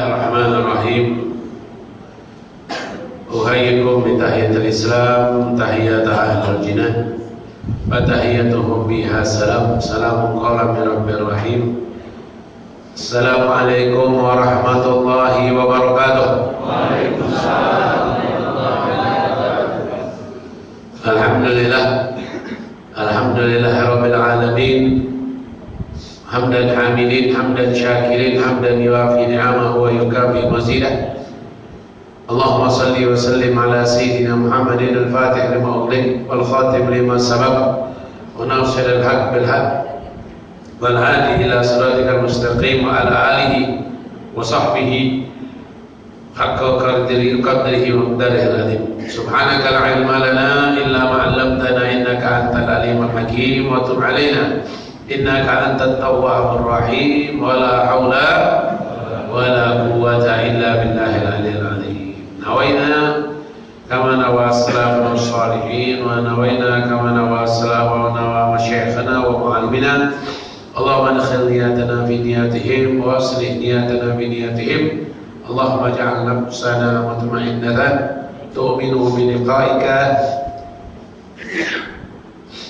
Bismillahirrahmanirrahim. Uhayyikum bitahiyatil Islam, tahiyatan ahlul jinnah, wa tahiyatuhum biha salam. Salamun qawlan min rabbir rahim. Assalamualaikum warahmatullahi wabarakatuh. Waalaikumsalam warahmatullahi wabarakatuh. Alhamdulillah. Alhamdulillahirabbil alamin. Hamdan hamidin, hamdan syakirin, hamdan yuafi ni'amahu wa yukafi mazidah. Allahumma salli wa sallim ala sayyidina Muhammadin al-fatih lima ughliq wal khatim lima sabaq wa nasir al-haq bil haq wal hadi ila siratikal mustaqim wa ala alihi wa sahbihi haqqa qadrihi wa miqdarihil azim. Subhanaka la ilma lana illa ma 'allamtana innaka antal alimul hakim wa tub 'alaina innaka antat tawwabur rahim. Wala haula wala quwwata illa billahil aliyyil azim. Nawaina kama nawa salafus salihin wa nawaina kama nawa salaf wa nawa masyayikhana wa muallimina. Allahumma adkhil niyatana fi niyatihim wa aslih niyatana fi niyatihim. Allahumma ij'al nafsana mutma'innatan tu'minu bi liqa'ika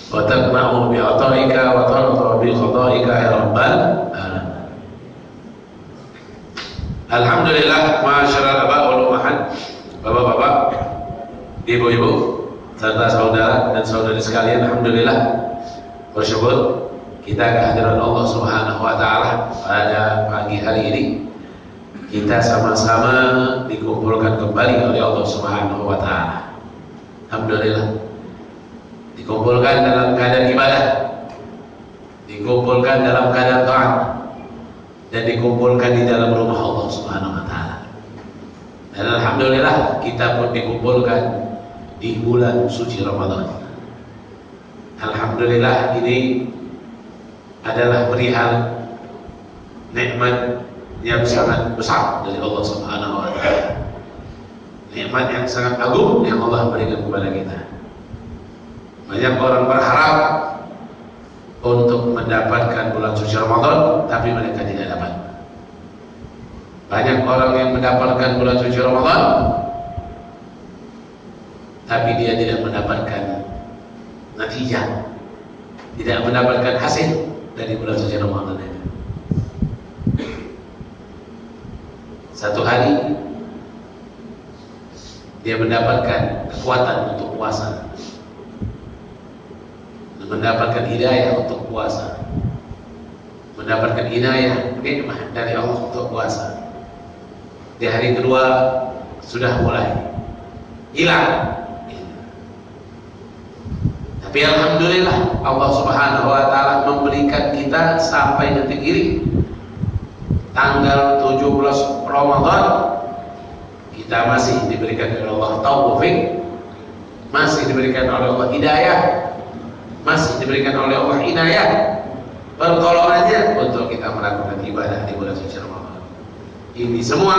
wa taqna'u bi 'ata'ika wa tarda bi qada'ika ya rabbal alamin. Alhamdulillah, masyaallah aba wal ummahat, bapak-bapak, ibu-ibu, serta saudara dan saudari sekalian, alhamdulillah bersyukur kita kehadiran Allah Subhanahu wa taala pada pagi hari ini. Kita sama-sama dikumpulkan kembali oleh Allah Subhanahu wa taala. Alhamdulillah. Dikumpulkan dalam keadaan ibadah, dikumpulkan dalam keadaan taat, dan dikumpulkan di dalam rumah Allah Subhanahu wa taala. Dan alhamdulillah kita pun dikumpulkan di bulan suci Ramadan. Alhamdulillah, ini adalah perihal nikmat yang sangat besar dari Allah Subhanahu wa taala. Nikmat yang sangat agung yang Allah berikan kepada kita. Banyak orang berharap untuk mendapatkan bulan suci Ramadan, tapi mereka tidak dapat. Banyak orang yang mendapatkan bulan suci Ramadan, tapi dia tidak mendapatkan natijah, tidak mendapatkan hasil dari bulan suci Ramadan itu. Satu hari dia mendapatkan kekuatan untuk puasa, mendapatkan hidayah untuk puasa, mendapatkan hidayah nikmat dari Allah untuk puasa. Di hari kedua sudah mulai hilang. Tapi alhamdulillah Allah Subhanahu wa taala memberikan kita sampai detik ini tanggal 17 Ramadan kita masih diberikan oleh Allah taufik, masih diberikan oleh Allah hidayah, masih diberikan oleh Allah hidayah, pertolongannya untuk kita melakukan ibadah di bulan suci Ramadan. Ini semua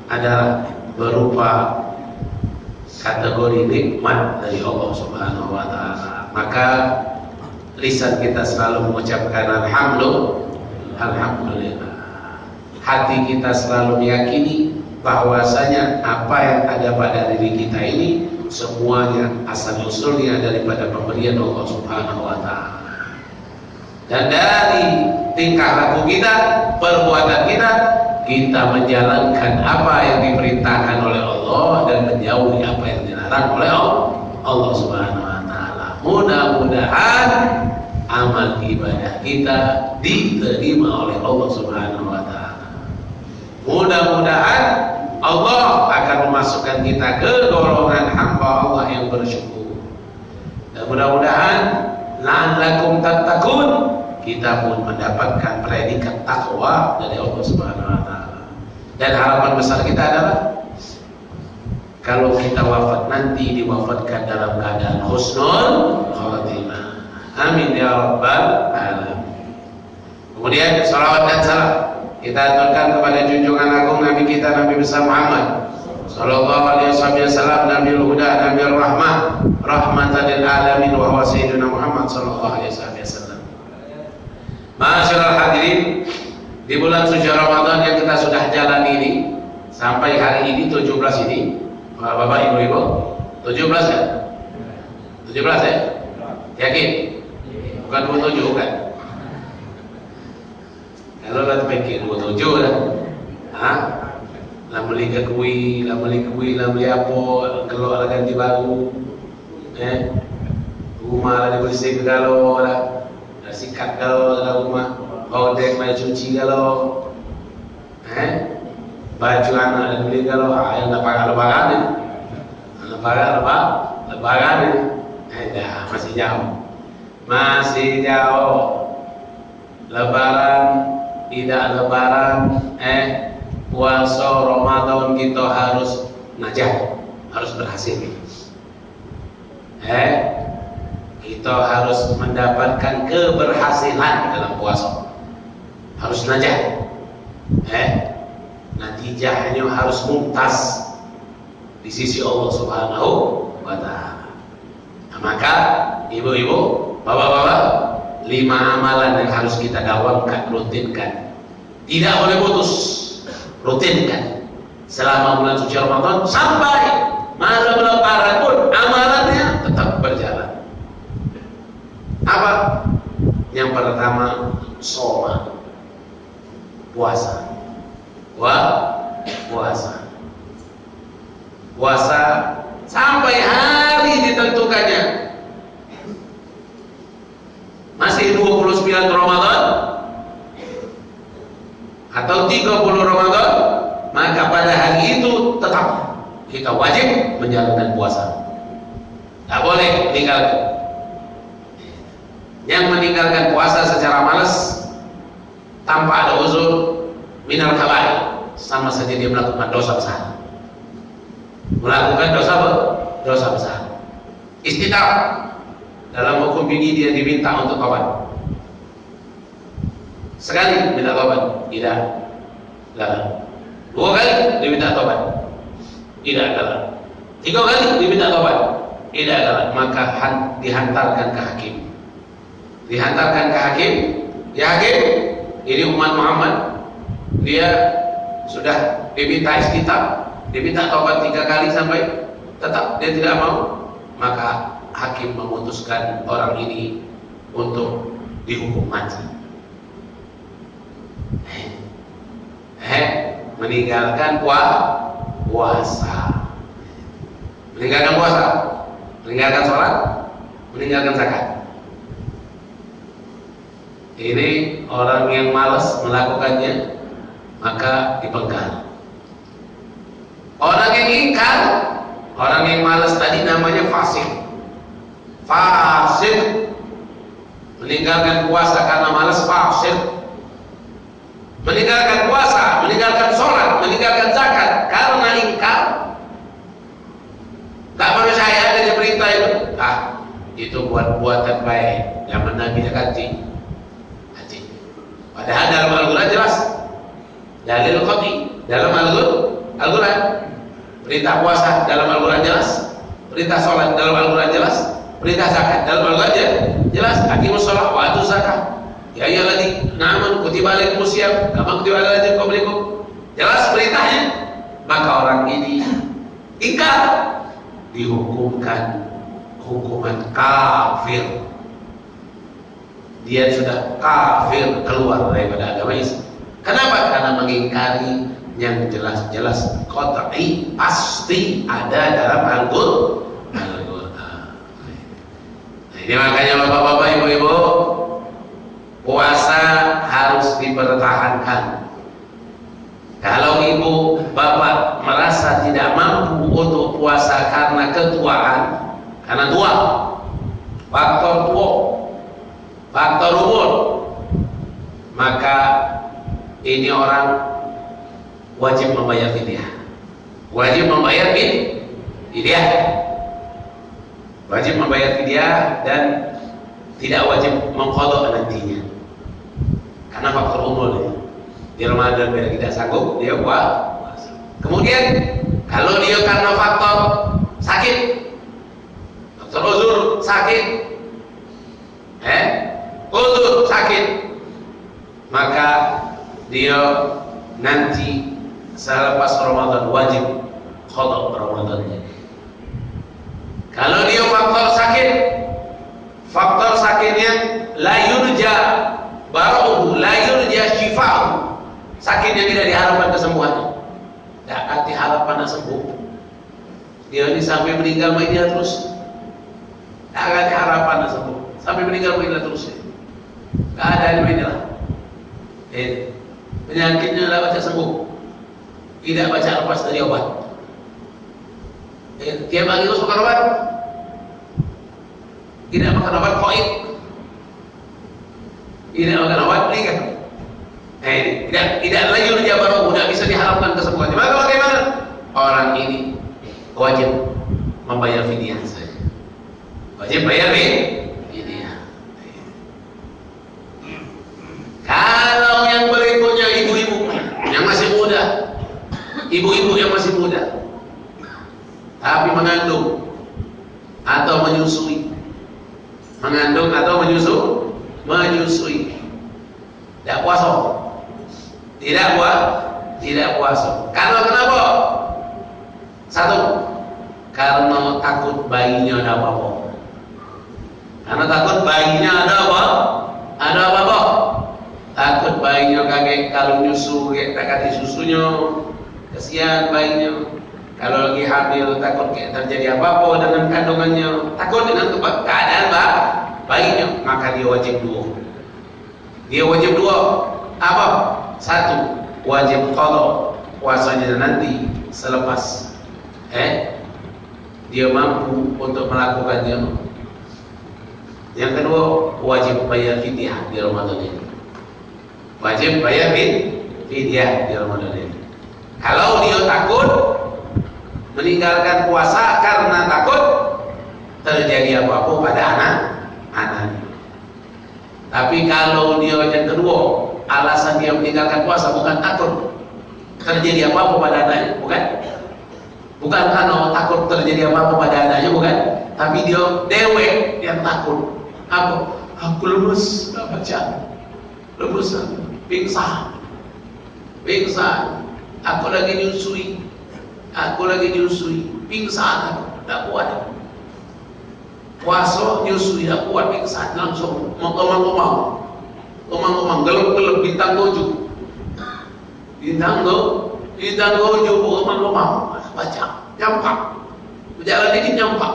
adalah berupa kategori nikmat dari Allah Subhanahu wa taala. Maka lisan kita selalu mengucapkan alhamdulillah. Hati kita selalu meyakini bahwasanya apa yang ada pada diri kita ini semuanya asal usulnya daripada pemberian Allah Subhanahu wa taala. Dan dari tingkah laku kita, perbuatan kita, kita menjalankan apa yang diperintahkan oleh Allah dan menjauhi apa yang dilarang oleh Allah Subhanahu wa taala. Mudah-mudahan amal ibadah kita diterima oleh Allah Subhanahu wa taala. Mudah-mudahan Allah akan memasukkan kita ke golongan hamba Allah yang bersyukur. Dan mudah-mudahan la'allakum tattaqun, kita pun mendapatkan predikat takwa dari Allah Subhanahu wa taala. Dan harapan besar kita adalah kalau kita wafat nanti diwafatkan dalam keadaan husnul khatimah. Amin ya rabbal alamin. Kemudian salawat dan salam kita aturkan kepada junjungan agung Nabi kita Nabi besar Muhammad sallallahu alaihi wasallam, Nabiul Huda, Nabiul Rahmah, rahmatan lil alamin wa huwa sayyiduna Muhammad sallallahu alaihi wasallam. Masyaallah hadirin, di bulan suci Ramadan yang kita sudah jalani ini, sampai hari ini 17 ini, Bapak Ibu-Ibu, 17 kan? 17 ya? Yakin? Bukan 27 kan? Kalau lah pikir 27 lah. Hah? Lah beli kue, lah beli apa, keluar ganti baru. Rumah lah dibersih kalau lah sikat kalau dalam rumah, hodek mai cuci kalau. Baju anak beli kalau yang nak pakai lebaran ni. Lebaran ni. Dah masih jauh. Masih jauh. Lebaran, tidak lebaran, puasa Ramadan kita harus najah, harus berhasil. Kita harus mendapatkan keberhasilan dalam puasa. Harus najah. Natijahnya harus mumtaz di sisi Allah Subhanahu wa Ta'ala. Nah, maka ibu-ibu, bapak-bapak, 5 amalan yang harus kita dawamkan, rutinkan. Tidak boleh putus, rutinkan selama bulan suci Ramadan sampai masa lebaran pun amalannya tetap berjalan. Apa? Yang pertama, shoma, puasa. Puasa sampai hari ditentukannya. Masih 29 Ramadan atau 30 Ramadan, maka pada hari itu tetap kita wajib menjalankan puasa. Tak boleh meninggalkan. Yang meninggalkan puasa secara malas tanpa ada uzur minal kabair, sama saja dia melakukan dosa besar. Melakukan dosa besar. Istitab dalam hukum fikih dia diminta untuk taubat. Sekali minta taubat, tidak gagal. 2 kali diminta taubat, tidak gagal. 3 kali diminta taubat, tidak gagal. Maka dihantarkan ke hakim. Dihantarkan ke hakim. Ya hakim, ini umat Muhammad, dia sudah diminta istitab, diminta taubat 3 kali sampai tetap dia tidak mau, maka hakim memutuskan orang ini untuk dihukum mati. Meninggalkan puasa, meninggalkan puasa, meninggalkan sholat, meninggalkan zakat. Ini orang yang malas melakukannya, maka dipenggal. Orang yang ingkar, orang yang malas tadi namanya fasik. Fasik, meninggalkan puasa karena malas, fasik. Meninggalkan puasa, meninggalkan sholat, meninggalkan zakat karena ingkar, tak percaya dengan berita itu. Itu buat-buatan baik. Zaman Nabi haji. Padahal dalam Al-Quran jelas, dalil qat'i dalam Al-Quran, perintah puasa dalam Al-Quran jelas, perintah sholat dalam Al-Quran jelas, perintah zakat dalam Al-Quran jelas. Aqimus shalah wa atuz zakah. Ya ayyuhalladzina amanu kutiba alaikumus syiyam kama kutiba alal ladzina min qablikum. Jelas perintahnya. Maka orang ini ingkar, dihukumkan hukuman kafir. Dia sudah kafir, keluar daripada agama Islam. Kenapa? Karena mengingkari yang jelas-jelas qat'i, pasti ada dalam Al-Quran. Ini makanya bapak-bapak, ibu-ibu, puasa harus dipertahankan. Kalau ibu bapak merasa tidak mampu untuk puasa karena ketuaan, karena tua, faktor tua, faktor umur, maka ini orang wajib membayar fidyah. Wajib membayar fidyah. Wajib membayar fidyah dan tidak wajib mengqadha nantinya. Karena faktor umur ya. Di Ramadan bila tidak sanggup dia puasa. Kemudian kalau dia karena faktor sakit, faktor uzur sakit, uzur sakit, maka dia nanti selepas Ramadan wajib qada Ramadannya. Kalau dia faktor sakitnya la yurja baruhu, la yurja shifa'u, sakitnya tidak diharapkan kesembuhannya, tidak akan diharapkan sembuh. Dia ini sampai meninggal dia terus, tidak akan diharapkan sembuh sampai meninggal dia terus. Keadaan ini lah. Penyakitnya tidak baca sembuh, tidak baca lepas dari obat. Tiap pagi harus makan obat, tidak makan obat koid, tidak makan obat meninggal. Tidak lagi jabaroh, tidak bisa diharapkan kesembuhannya. Maka bagaimana? Orang ini wajib membayar fidyah saja. Wajib bayar fidyah. Kalau yang berikutnya ibu-ibu yang masih muda, ibu-ibu yang masih muda, tapi mengandung atau menyusui, menyusui, tidak puasa, tidak puasa. Karena kenapa? Satu, karena takut bayinya ada apa-apa. Karena takut bayinya ada apa-apa. Takut bayinya kaget kalau nyusu, tak kasih susunya, kesian bayinya. Kalau lagi hamil takut terjadi apa-apa dengan kandungannya, takut dengan keadaan bayinya, maka dia wajib dua. Apa? Satu, wajib qada puasanya nanti selepas dia mampu untuk melakukannya. Yang kedua, wajib bayar fidyah di Ramadan ini. Wajib bayar fidyah di Ramadan ini. Kalau dia takut meninggalkan puasa karena takut terjadi apa-apa pada anak-anaknya. Tapi kalau dia yang kedua, alasan dia meninggalkan puasa bukan takut terjadi apa-apa pada anaknya, bukan karena takut terjadi apa-apa pada anaknya, bukan, tapi dia dewek yang takut. Aku lemes, gak baca, lemes, pingsan, aku lagi nyusui, pingsan, tak kuat. Puasa nyusui, tak kuat, pingsan, langsung mau komang, gelap-gelap bintang goju, komang, baca, nyampak, berjalan dikit nyampak.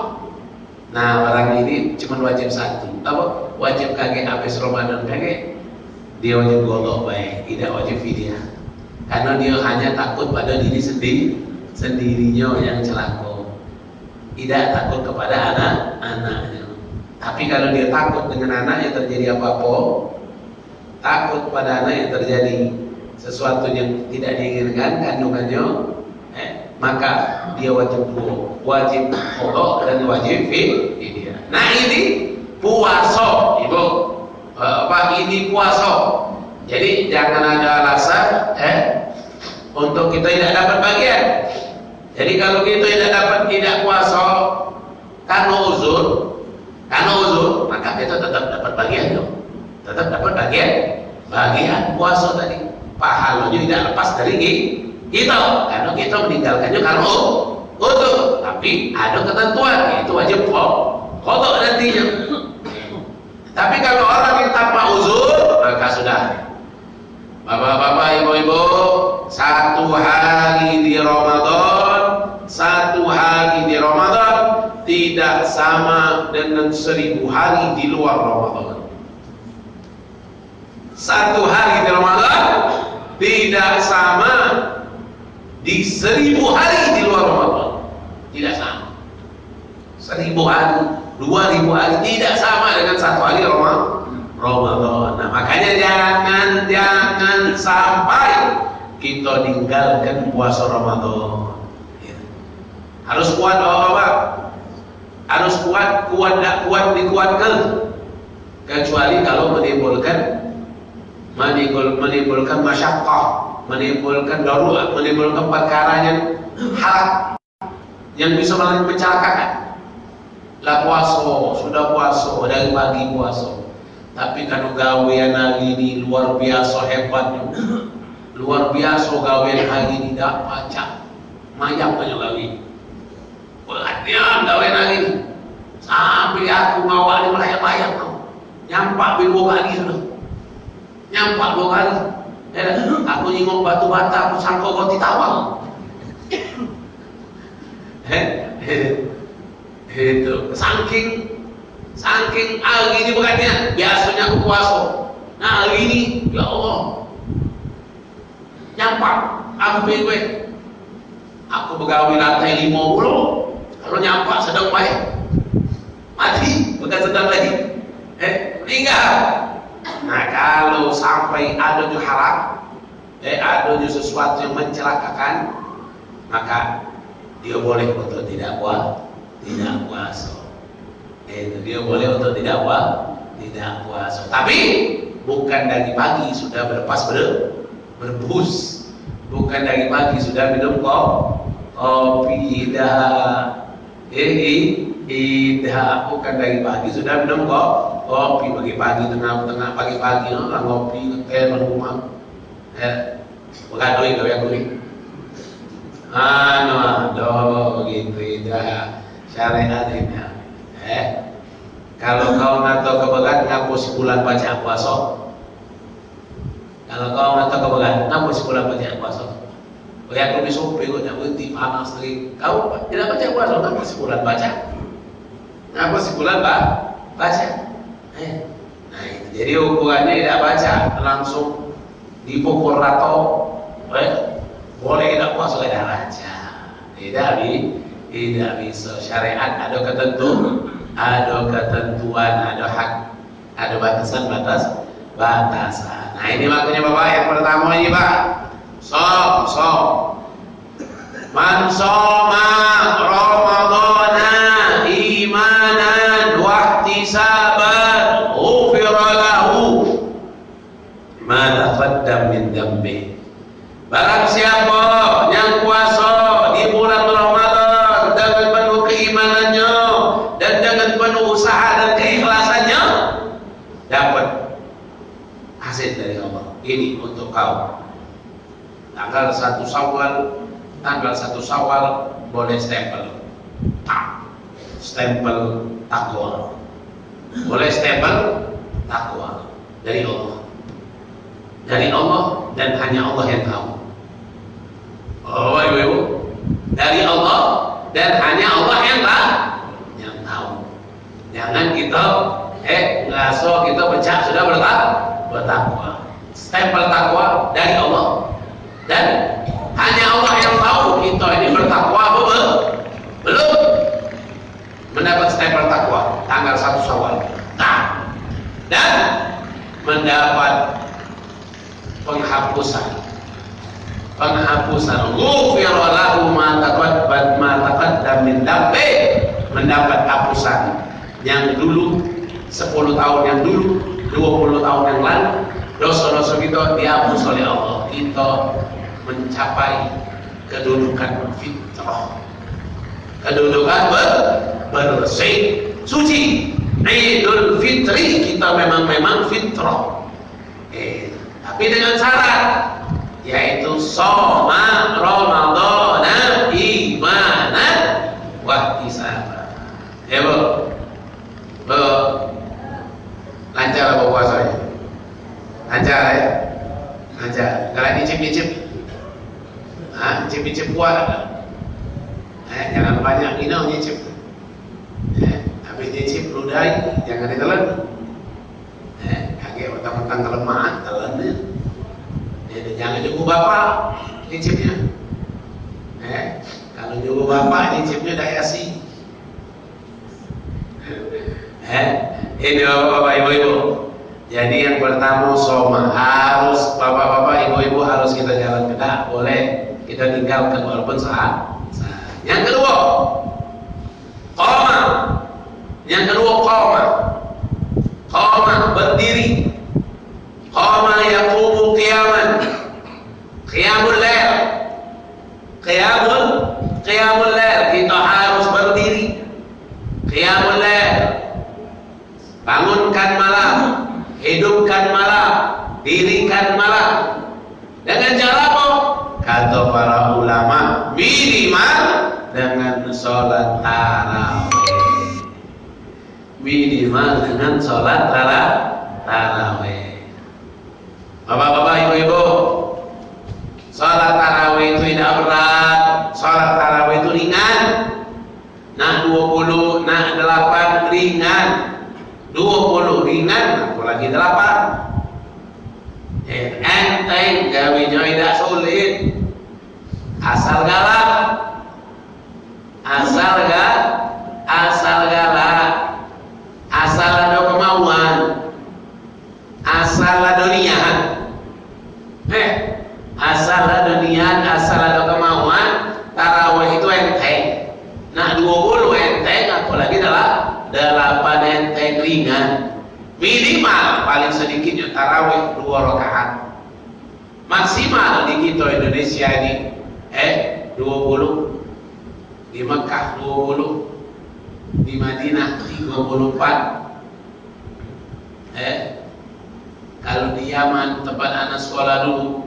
Nah, orang ini cuma wajib satu, apa? Wajib kage habis Ramadan kage, dia wajib qada baik, tidak wajib fidyah. Karena dia hanya takut pada diri sendirinya yang celaka, tidak takut kepada anak-anaknya. Tapi kalau dia takut dengan anaknya terjadi apa-apa, takut pada anak yang terjadi sesuatu yang tidak diinginkan kandungannya, maka dia wajib qada dan wajib fidyah. Nah, ini puasa, Ibu. Ini puasa. Jadi jangan ada alasan untuk kita tidak dapat bagian. Jadi kalau kita tidak puasa karena uzur, maka kita tetap dapat bagian dong. Tetap dapat bagian puasa tadi. Pahalanya tidak lepas dari kita, karena kita meninggalkannya karena uzur. Tapi ada ketentuan, yaitu wajib qada nantinya. Tapi kalau orang yang tanpa uzur, maka sudah. Bapak-bapak, ibu-ibu, satu hari di Ramadan tidak sama dengan 1000 hari di luar Ramadan. Satu hari di Ramadan tidak sama di 1000 hari di luar Ramadan. Tidak sama. 1000 hari, 2000 hari tidak sama dengan satu hari Ramadan. Nah, makanya jangan sampai kita tinggalkan puasa Ramadan. Harus kuat, Bapak. Harus kuat, dikuatkan. Kecuali kalau menimbulkan masyaqqah, menimbulkan darurat, menimbulkan perkara yang haram yang bisa mencelakakan. Lah sudah puasa dari pagi puasa. Tapi kalau gawean hari ini luar biasa hebatnya, luar biasa gawean hari ini dak pacak mayang banyak gawe perhatian gawean hari ini sampai aku ngawal di melayang-layang nyampak dua kali sudah nyampak 2 kali aku nyingok batu bata aku sangkau kau ditawang itu saking hari ini bukannya biasanya aku puasa nah hari ini ya Allah nyampak aku gue aku begawi lantai 50 kalau nyampak sedang baik mati bukan sedang lagi meninggal. Nah kalau sampai adanya haram adanya sesuatu yang mencelakakan maka dia boleh untuk tidak puasa dia boleh untuk tidak puasa tapi bukan dari pagi sudah berlepas berbus bukan dari pagi sudah minum kopi bukan dari pagi sudah minum kopi pagi-pagi tengah pagi-pagi lah ngopi ngeteh rumah begadoi gawe aku ni aduh gitu dah syariat ini kalau kau nak tahu kebegat ngaku sebulan baca puasa kalau kau nak tahu kebegat ngaku sebulan baca puasa ya aku disuruh kau nak berhenti panas lagi kau tidak baca puasa ngaku sebulan baca ngaku sebulan baca nah itu jadi ukurannya tidak baca langsung dipukul atau boleh tidak puasa tidak baca tidak bisa syariat ada ketentuan ada hak ada batasan nah ini makanya Bapak yang pertama ini Pak som man shoma ramadhana imanan wa ihtisaban ghufira lahu ma taqaddam min dhanbi barang siapa yang puasa di bulan Ramadan dengan penuh keimanannya dan dengan penuh usaha dan keikhlasannya dapat hasil dari Allah. Ini untuk kau tanggal 1 Syawal boleh stempel takwa boleh stempel takwa dari Allah dan hanya Allah yang tahu. Ibu dari Allah dan hanya Allah yang tahu. Jangan kita ngaso kita pecah sudah bertakwa. Stempel takwa dari Allah dan hanya Allah yang tahu kita ini bertakwa belum mendapat stempel takwa tanggal 1 Syawal. Nah, dan mendapat penghapusan ghufira lahu ma taqaddam min dhanbi mendapat hapusan yang dulu 10 tahun yang dulu 20 tahun yang lalu dosa-dosa kita dihapus oleh Allah kita mencapai kedudukan fitrah kedudukan bersih suci Idul Fitri kita memang fitrah tapi dengan syarat yaitu shoma ramadhana imanan wa ihtisaban ya Bu lancar apa puasanya lancar ya lancar kalau dicip-cip cip-cip puasa jangan banyak minum nyicip habis nyicip ludai jangan ditelan kaget mentang-mentang kelemahan telannya jangan jumpa bapak nyicipnya kalau jumpa bapak nyicipnya dayasi ini bapak-bapak ibu-ibu jadi yang pertama soma harus bapak-bapak ibu-ibu harus kita jalan tidak boleh kita tinggalkan walaupun saat yang kedua qama berdiri qama yaqumu qiyamul lail kita harus berdiri qiyamul lail bangunkan malam hidupkan malam dirikan malam dengan cara kata para ulama minimal dengan sholat tarawih. Minimal dengan sholat tarawih. Bapak-bapak, ibu-ibu, sholat tarawih itu tidak berat. Sholat tarawih itu ringan. Nah 20, nah 8 ringan. 20 ringan, apalagi 8. Enteng, gawinya tidak sulit. Asal galak. Asal galak. Asal ada kemauan. Asal ada niat. Asal ada niat, asal ada kemauan. Tarawih itu enteng. Nah 20 enteng, apalagi adalah 8 enteng ringan. Minimal paling sedikitnya tarawih 2 rakaat. Maksimal di kita Indonesia ini 20. Di Mekah 20. Di Madinah 34. Kalau di Yaman tempat anak sekolah dulu.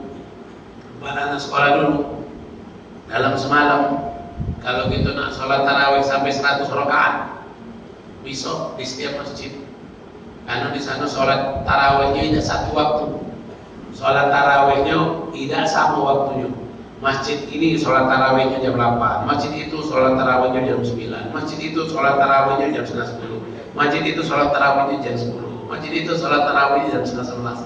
Dalam semalam kalau kita nak sholat tarawih sampai 100 rakaat bisa di setiap masjid. Karena di sana sholat tarawihnya tidak satu waktu. Sholat tarawihnya tidak sama waktunya. Masjid ini sholat tarawihnya jam 8. Masjid itu sholat tarawihnya jam 9. Masjid itu sholat tarawihnya jam 9:30. Masjid itu sholat tarawihnya jam 10. Masjid itu sholat tarawihnya jam 11.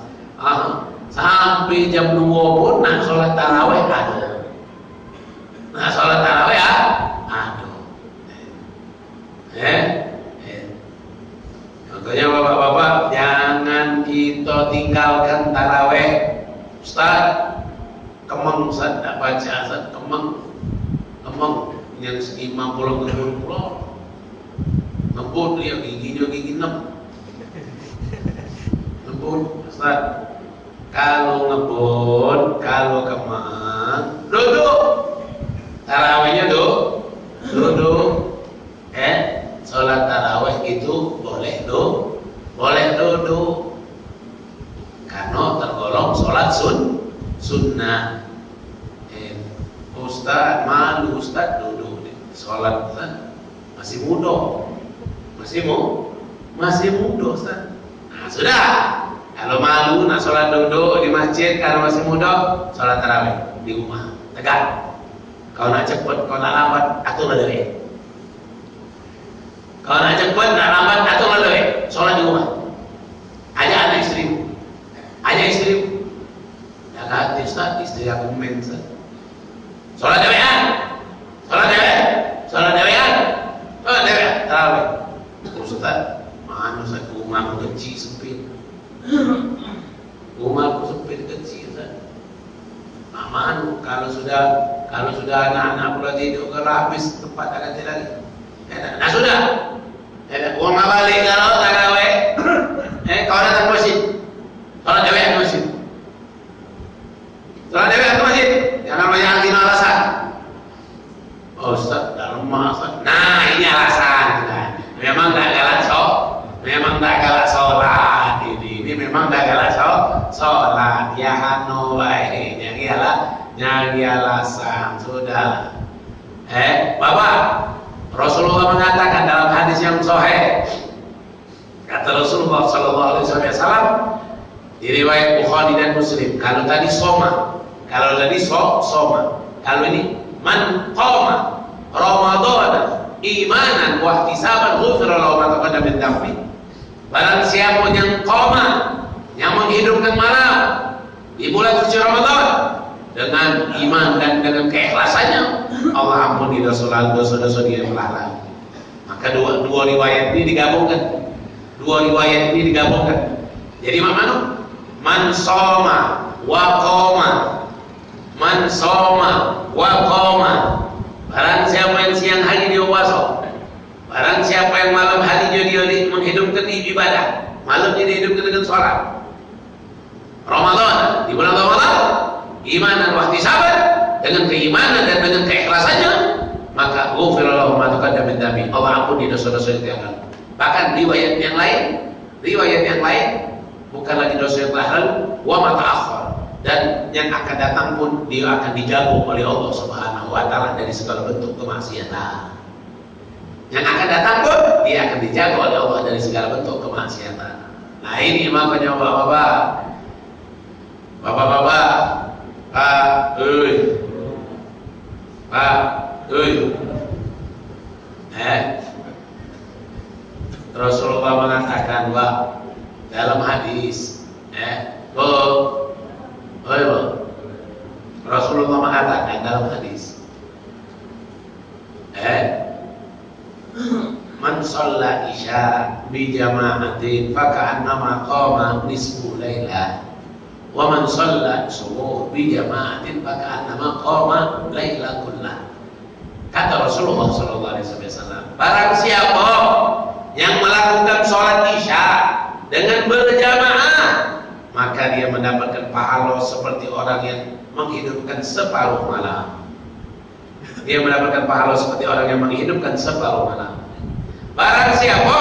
Sampai jam 2 pun nak sholat tarawih ada. Nah sholat tarawih ada. Makanya bapak-bapak jangan kita tinggalkan tarawih. Ustaz, kemeng Ustaz, tak baca Ustaz, kemeng yang seimam pulau ngebut dia giginya gigi 6. Ngebut Ustaz, kalau ngebut, kalau kemeng duduk. Tarawihnya duduk. Sholat tarawih itu boleh duduk. Karena tergolong sholat sunnah. Ustaz malu, Ustaz duduk. Sholat masih muda. Masih muda Ustaz. Nah sudah. Kalau malu nak sholat duduk di masjid, kalau masih muda sholat tarawih di rumah tegak. Kau nak cepat, kau nak lambat, atur lah. Kalau nak cepat, nak lambat, atur lah. Sholat di rumah. Ajak anak istrimu. Ya kata Ustaz, istri aku main Ustaz. Sholat dewean. Tarawih. Ustaz, mana Ustaz, rumahku kecil sempit. Rumahku sempit kecil Ustaz. Aman, kalau sudah anak-anak pula tidur, kalau habis tempat akan ganti lagi. Nah sudah. Uang balik kalau tarawih. Kau datang ke masjid. Sholat dewean ke masjid. Jangan banyak alasan. Oh Ustaz, dalam rumah. Nah ini alasan kan. Memang tak galak sholat. Ini memang tak galak sholat. Ya hano baik. Nyari alasan. Sudah. Bapak, Rasulullah mengatakan dalam hadis yang sahih. Kata Rasulullah SAW di riwayat Bukhari dan Muslim. Kalau tadi soma. Kalau ini man qama Ramadan imanan wa ihtisaban ghufira lahu ma taqaddama min dhanbi. Barang siapa yang qama, yang menghidupkan malam di bulan suci Ramadan dengan iman dan dengan keikhlasannya, Allah ampuni dosa-dosa dia yang telah lalu. Maka dua riwayat ini digabungkan. Jadi mana? Man soma wa qama. Barang siapa yang siang hari dia puasa. Barang siapa yang malam hari dia menghidupkan ibadah. Malamnya dia hidupkan dengan sholat. Ramadan, di bulan Ramadan, iman dan wahtisaban, dengan keimanan dan dengan keikhlasannya, maka ghufira lahu ma taqaddama min dhanbi. Allah ampuni dosa-dosa yang lalu. Bahkan riwayat yang lain bukan lagi dosa yang telah lalu, wa ma ta'akhkhar, dan yang akan datang pun dia akan dijaga oleh Allah Subhanahu wa taala dari segala bentuk kemaksiatan. Yang akan datang pun dia akan dijaga oleh Allah dari segala bentuk kemaksiatan. Nah, ini makanya bapak-bapak, Pak, Rasulullah mengatakan dalam hadis, Rasulullah mengatakan dalam hadis, man shalla isya bi jama'atin fa ka'annama qama nisfu lailah wa man shalla subuh bi jama'atin fa ka'annama qama lailah kullah. Kata Rasulullah sallallahu alaihi wasallam, barang siapa yang melakukan sholat isya dengan berjamaah, maka dia mendapatkan pahala seperti orang yang menghidupkan separuh malam. Dia mendapatkan pahala seperti orang yang menghidupkan separuh malam. Barang siapa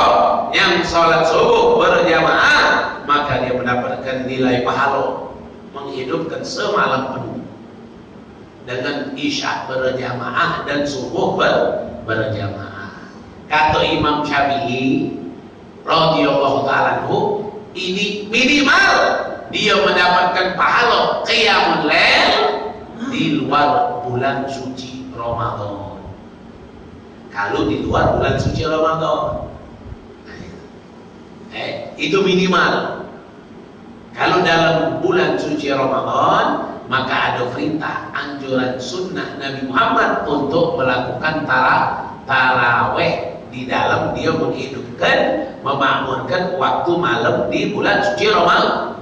yang sholat subuh berjamaah, maka dia mendapatkan nilai pahala menghidupkan semalam penuh. Dengan isya berjamaah dan subuh berjamaah. Kata Imam Syafi'i radhiyallahu ta'ala anhu, ini minimal dia mendapatkan pahala qiyamul lail di luar bulan suci Ramadan. Kalau di luar bulan suci Ramadan, itu minimal. Kalau dalam bulan suci Ramadan, maka ada perintah, anjuran sunnah Nabi Muhammad untuk melakukan tarawih di dalam dia menghidupkan, memakmurkan waktu malam di bulan suci Ramadan.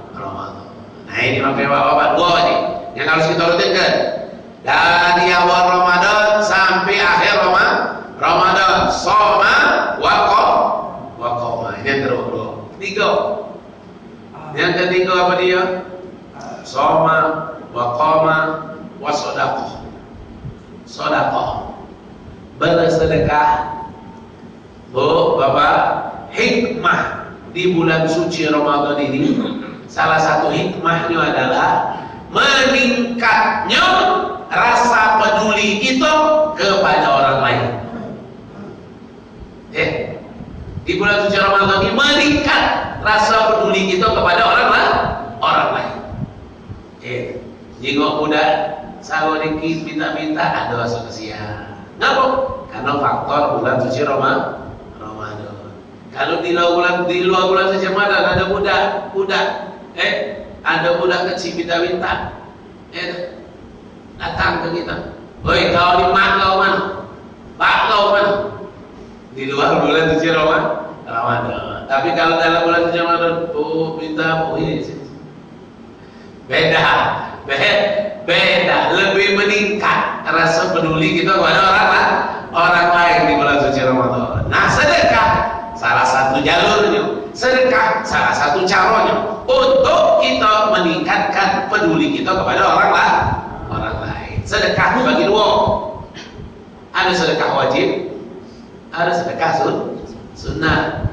Nah, ini makanya bapak-bapak dua ini yang harus kita rutinkan dari awal Ramadan sampai akhir Ramadan. Soma waqoma. Ini yang kedua. Tiga. Yang ketiga apa dia? Soma waqama wasodaqah. Sodaqah, bersedekah. Bu, bapak, hikmah di bulan suci Ramadan ini, salah satu hikmahnya adalah meningkatnya rasa peduli kita kepada orang lain. Di bulan suci Ramadan ini meningkat rasa peduli kita kepada orang lain. Jika budak sawo dikit minta ada rasa kasihan. Ngapa? Karena faktor bulan suci Ramadan. Kalau di luar bulan suci Ramadan ada budak, ada budak kecil minta, datang ke kita. Woi, kau di mak kau mana? Pak kau mana? Di luar bulan suci Ramadan. Tapi kalau dalam bulan suci Ramadan, minta ini. Beda, lebih meningkat rasa peduli kita kepada orang lain di bulan suci Ramadan. Nah, sedekah salah satu jalurnya, sedekah salah satu caranya untuk kita meningkatkan peduli kita kepada orang lain. Sedekah dibagi dua. Ada sedekah wajib, ada sedekah sunnah.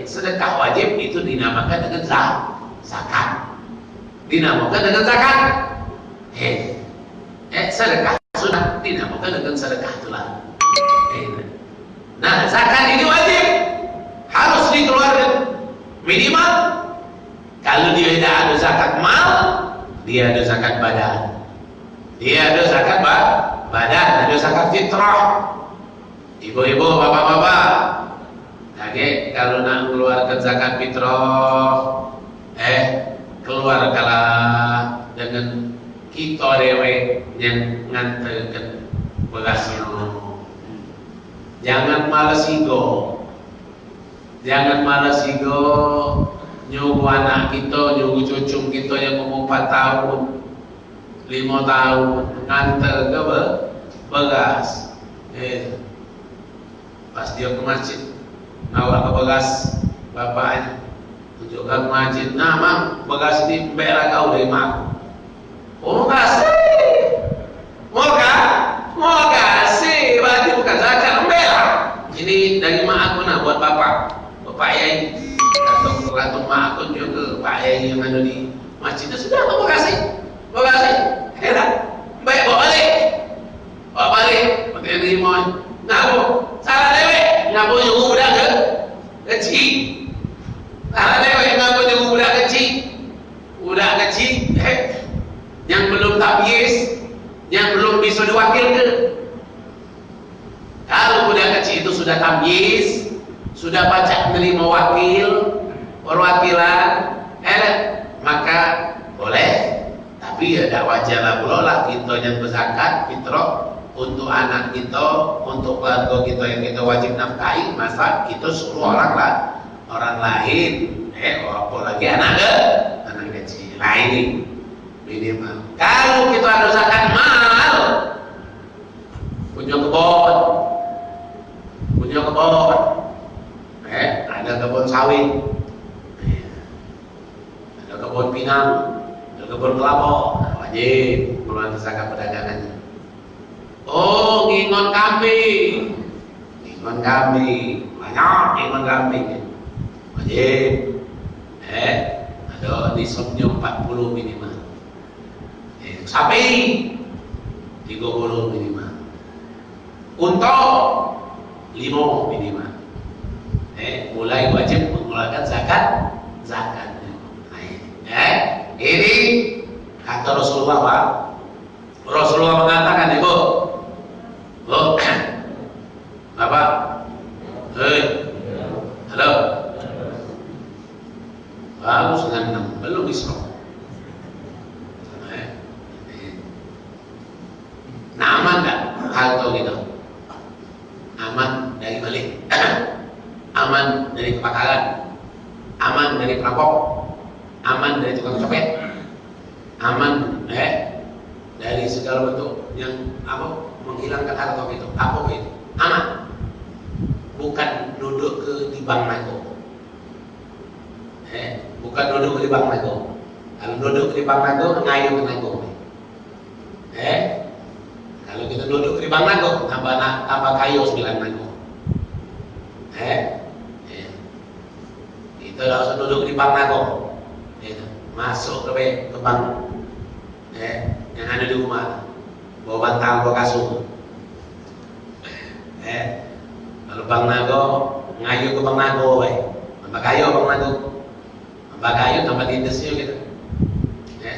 Sedekah wajib itu dinamakan dengan zakat. Dinamakan dengan zakat. Sedekah sunnah dinamakan dengan sedekah itulah. Nah, zakat ini wajib, harus dikeluarkan minimal. Kalau dia tidak ada zakat mal, dia ada zakat badan. Dia ada zakat badan, ada zakat fitrah. Ibu-ibu, bapak-bapak, kaget kalau nak mengeluarkan zakat fitrah, keluarkanlah dengan kita dewe yang nganterkan berasnya. Jangan malas ego. Nyuguh anak kita, nyuguh cucu kita yang umur 4 tahun, 5 tahun, nganter ke beras. Pas dia ke masjid, nawar ke beras bapaknya, tunjukkan ke masjid. Nah, Mang, beras ini berak kau dari mak. Oh, mau kasih, berarti bukan zakat, membela. Ini dari mak aku nak buat bapak Yai. Atau mak aku juga Pak Yai yang ada di masjid. Sudah, kamu nerima. Ngapo? Salah dewek. Ngapo nyuruh budak kecil? Salah dewek ngapo nyuruh budak kecil? Budak kecil yang belum tamyiz, yang belum bisa diwakilkan. Kalau budak kecil itu sudah tamyiz, sudah baca menerima wakil, perwakilan, maka boleh. Tapi ya tidak wajar lah pula lah kita yang berzakat fitrah untuk anak kita, untuk keluarga kita yang kita wajib nafkahi, masa kita suruh orang lain, apalagi anak kecil lain minimal. Kalau kita ada zakat mal, punya kebun, ada kebun sawit, ada kebun pinang, ada kebun kelapa, wajib mengeluarkan zakat perdagangannya. Oh, ngingon kambing, banyak ngingon kambing, wajib. Ada nisabnya 40 minimal. Sapi 30 minimal. Unta 5 minimal. Mulai wajib mengeluarkan zakatnya. Ini kata Rasulullah, Pak. Rasulullah mengatakan, Ibu, Bapak, halo, baru 96, belum Isra. Nah, aman tak? Hal gitu. Aman dari maling, aman dari kebakaran, aman dari perampok, aman dari tukang copet, aman dari segala bentuk yang menghilangkan harta itu. Apa itu? Aman. Bukan duduk di bank nago. Bukan duduk di bank nago. Kalau duduk di bank nago, ngayuh ke nago. Kalau kita duduk di bank nago, tambah kayu 9 nago. Kita langsung duduk di bank nago. Masuk ke bank yang ada di rumah, bawa bantal, bawa kasur. Kalau bang nago, ngayu ke bang nago, tambah kayu bang nago, tambah kayu tambah dindesnya gitu.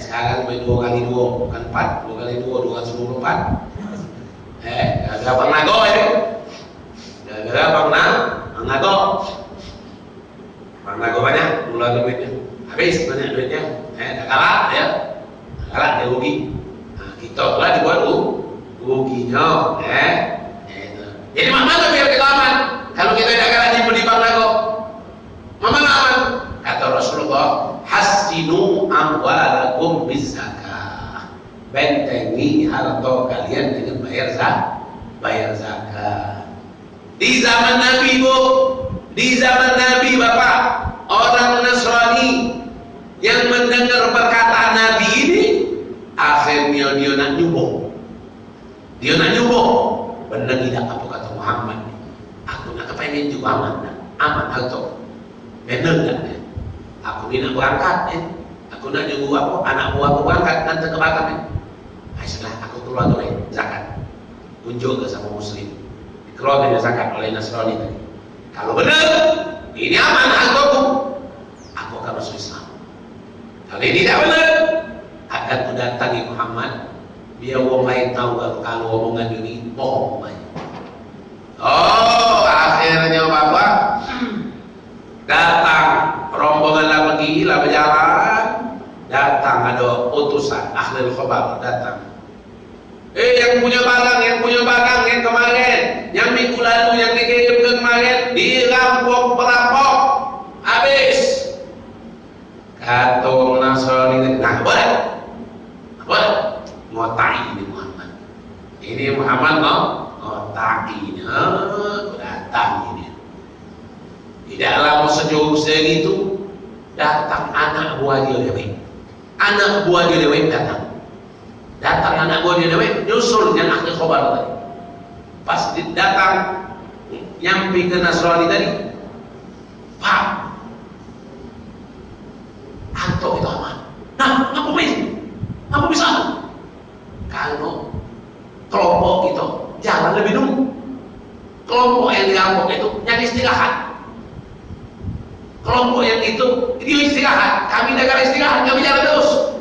Sekarang main 2 kali 2, bukan 4, 2 kali 2, 224. Gara-gara bang nago gara-gara bang nago banyak, mulai duitnya, habis banyak duitnya, tak kalah ya. Kalah dia rugi. Nah, kita telah dibuat ruginya. Jadi mana biar kita aman? Kalau kita tidak kalah di bank nago, mana aman? Kata Rasulullah, hasinu amwalakum bizakah. Bentengi harta kalian dengan bayar zakat. Di zaman Nabi, Bu, di zaman Nabi, Bapak, orang Nasrani yang mendengar perkataan Nabi ini, akhirnya dia nak nyubuh. Benar tidak apa kata Muhammad? Aku nak kepengen juga aman harta. Benar tak? Aku ni nak berangkat, aku nak nyuruh anak buah aku berangkat nanti ke Batam. Ayolah, aku keluar zakat. Tunjuk ke sama Muslim. Dikeluarkan zakat oleh Nasrani tadi. Kalau benar, ini aman hartaku, aku akan masuk Islam. Kalau ini tidak benar, akan kudatangi Muhammad. Biar orang lain tahu kalau omongan ini bohong. Oh, akhirnya Bapak datang rombongan lagi berjalan. Datang ada utusan ahli khabar datang. Yang punya barang yang kemarin, yang minggu lalu yang dikirim ke kemarin dirampok perampok, habis. Kata orang Nasrani, nah boleh, ngotai ini Muhammad. Ini Muhammad ngotai ini, datang ini. Tidak lama sejauh segitu datang anak buah dia Dewi. Anak buah dia Dewi datang anak buah dia Dewi nyusul yang ahli khabar tadi. Pas datang nyampe ke Nasrani tadi, Pak, harta itu aman. Nah, apa bisa? Kalau kelompok itu jalan lebih dulu, kelompok yang dirampok itu yang istirahat. Kelompok yang itu dia istirahat, kami negara istirahat, kami jalan terus.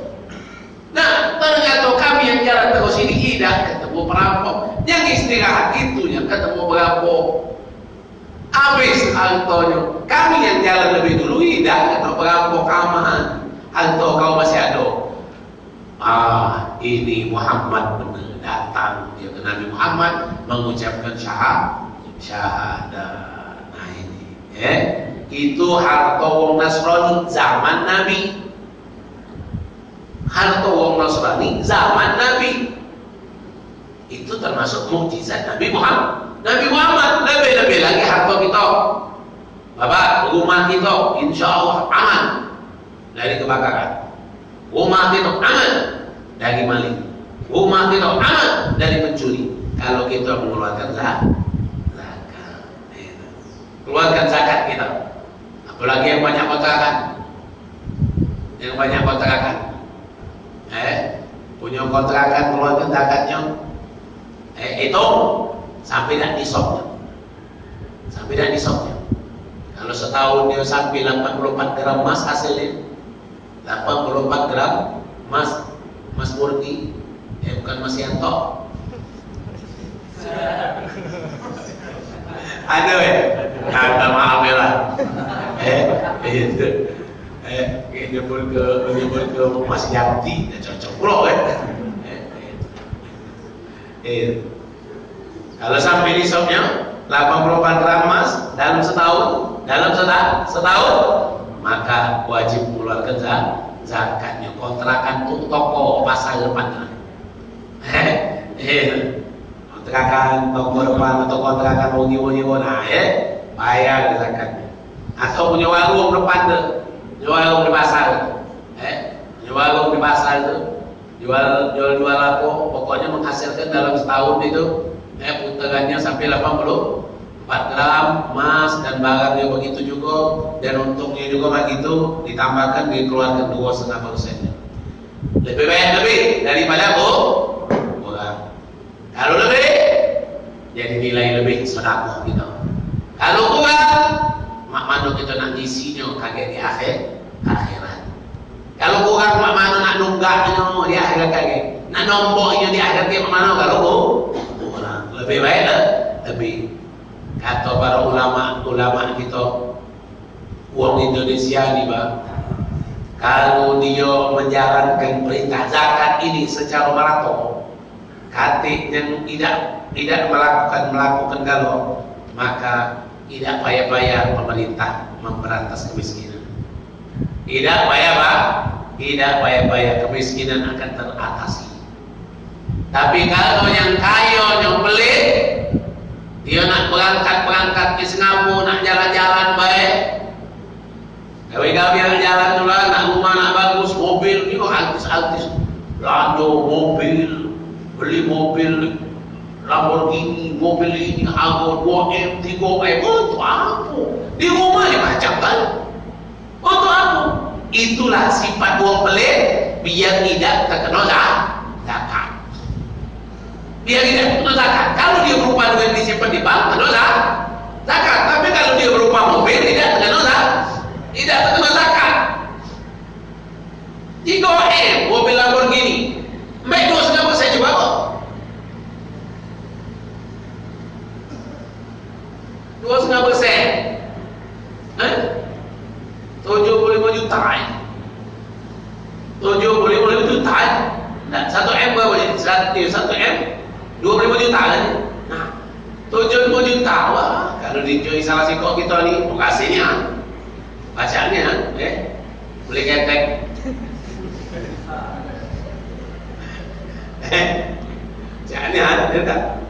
Nah, ternyata kami yang jalan terus ini tidak ketemu perampok. Yang istirahat itu yang ketemu perampok. Habis Antonio, kami yang jalan lebih dulu tidak ketemu perampok aman. Anto kau masih ada. Ini Muhammad benar datang. Dia ke Nabi Muhammad mengucapkan syahadah. Nah ini, itu harta wong Nasrani zaman Nabi. Harta wong Nasrani zaman Nabi. Itu termasuk mukjizat Nabi Muhammad. Nabi Muhammad lebih-lebih lagi harta kita. Bapak, rumah kita insya Allah aman dari kebakaran. Rumah kita aman dari maling. Rumah kita aman dari pencuri. Kalau kita mengeluarkan zakat. Keluarkan zakat kita. Apalagi yang banyak kontrakan. Yang banyak kontrakan. Punya kontrakan keluarkan zakatnya. Itu sampai tidak disoknya. Sampai tidak disoknya. Kalau setahun dia sampai 84 gram emas hasilnya. 84 gram emas. Mas murni. Bukan Mas Yanto. Ada ada maaf ya lah. Nyebut ke Mas Yanti, cocok pulau Kalau sampai di shopnya 84 gram emas dalam setahun, maka wajib mengeluarkan zakatnya. Kontrakan untuk toko pasar depan. Kontrakan toko depan atau kontrakan woni-woni bayar zakatnya. Atau punya warung depan tuh, punya warung di pasar, punya warung di pasar itu jual apa, pokoknya menghasilkan dalam setahun itu putarannya sampai 84 gram emas dan barangnya begitu juga, dan untungnya juga begitu, ditambahkan dikeluarkan 2,5%. Lebih banyak daripada kurang. Kalau lebih jadi nilai lebih sedekah gitu. Kalau kurang mak mano kita nak ngisinya kaget di akhirat. Kalau kurang mak mano nak nunggaknya di akhirat kaget. Nak nomboknya di akhirat ke mana kalau kurang. Lebih baik lebih. Kata para ulama kita, uang Indonesia nih Pak, kalau dia menjalankan perintah zakat ini secara maraton, kati yang tidak melakukan kalau, maka tidak payah-payah pemerintah memberantas kemiskinan. Tidak payah-payah kemiskinan akan teratasi. Tapi kalau yang kaya, yang pelit, dia nak berangkat ke Singapura, nak jalan-jalan baik, gawe-gawe jalan dulu, nak rumah nak bagus, mobil, dia artis-artis, lando mobil, beli mobil Lamborghini, mobil ini harga 2M, 3M, untuk apa? Di rumah dia macam kan? Untuk apa? Itulah sifat wong pelit, biar tidak terkena zakat. Biar tidak terkena zakat. Kalau dia berupa duit disimpan di bank, terkena zakat. Tapi kalau dia berupa mobil, tidak terkena zakat. 3M, mobil Lamborghini, baik 2,5% juga kok. 2,5%. 75 juta. 75 juta. Nah, 1M berapa ni? 1M 25 juta kan? Nah, 75 juta. Wah, kalau dijual salah si kok kita ni, lokasinya, bacaannya, boleh ketek. Jangan ada tak?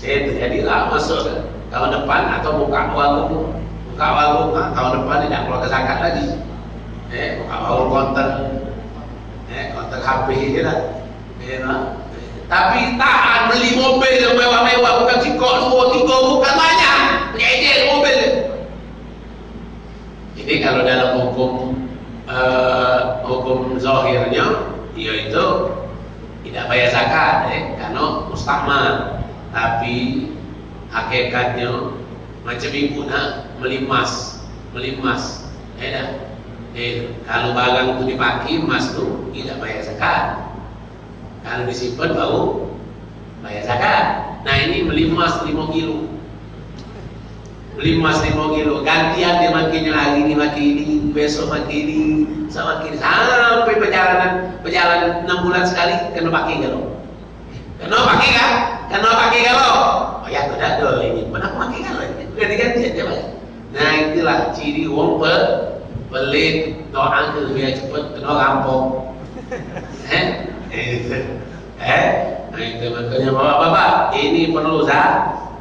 Jadilah masuk tahun depan atau buka warung tahun depan tidak keluar ke zakat lagi. Buka warung konter HP je lah. Tapi tahan beli mobil yang mewah-mewah, bukan sikok 2, 3, bukan banyak. Ngejek mobil. Jadi kalau dalam hukum zahirnya, yaitu tidak bayar zakat, karena mustakmal. Tapi Hakikatnya macam ibu nak melimas. Kalau barang itu dipakai emas tu tidak bayar zakat. Kalau disimpan baru bayar zakat. Nah ini melimas 5 kilo. Melimas 5 kilo. Gantian dia makinnya hari ini makin ini, besok makin ini, sampai perjalanan 6 bulan sekali kena pakai kalau. Kena pakai kan? Kena pakai kalau. Oh ya tidak ada ini. Mana pakai kalau? Ganti-ganti aja Pak. Nah itulah ciri wong pelit doa ke biar cepat kena rampok. Nah itu makanya bapak-bapak ini perlu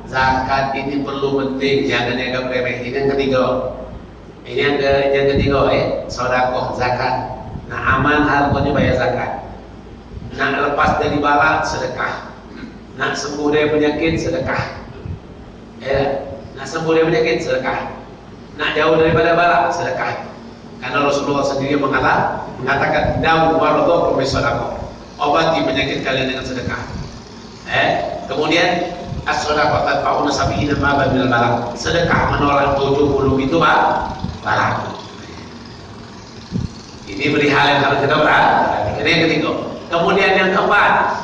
zakat ini perlu penting, jangan anggap remeh. Ini yang ketiga. Ini yang ketiga sedekah zakat. Nah aman harganya bayar zakat. Nak lepas dari bala sedekah. Nak sembuh dari penyakit sedekah. Nak sembuh dari penyakit sedekah. Nak jauh daripada bala sedekah. Karena Rasulullah sendiri mengatakan dawu waradhakum bisadaqah. Obati penyakit kalian dengan sedekah. Kemudian as-sadaqah tadfa'u sab'ina ma bil bala. Sedekah menolak 70 itu bala. Ini beri hal yang harus kita perhatikan. Ini yang ketiga. Kemudian yang keempat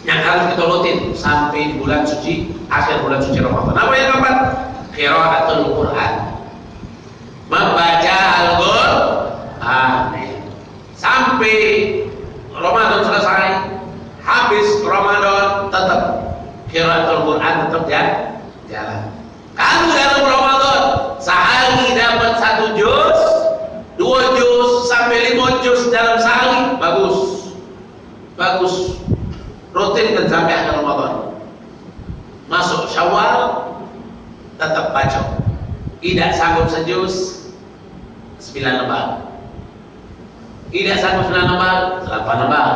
yang harus kita rutin sampai bulan suci, akhir bulan suci Ramadan. Apa yang keempat? Qiraatul Quran. Membaca Al-Quran sampai Ramadan selesai, habis Ramadan tetap qiraatul Quran tetap jalan. Kalau dalam Ramadan sehari dapat 1 juz, 2 juz sampai 5 juz dalam sehari, bagus. Rutin dan sampai akhir Ramadan. Masuk Syawal tetap baca. Tidak sanggup sejuz 9 lembar. Tidak sanggup 9 lembar 8 lembar.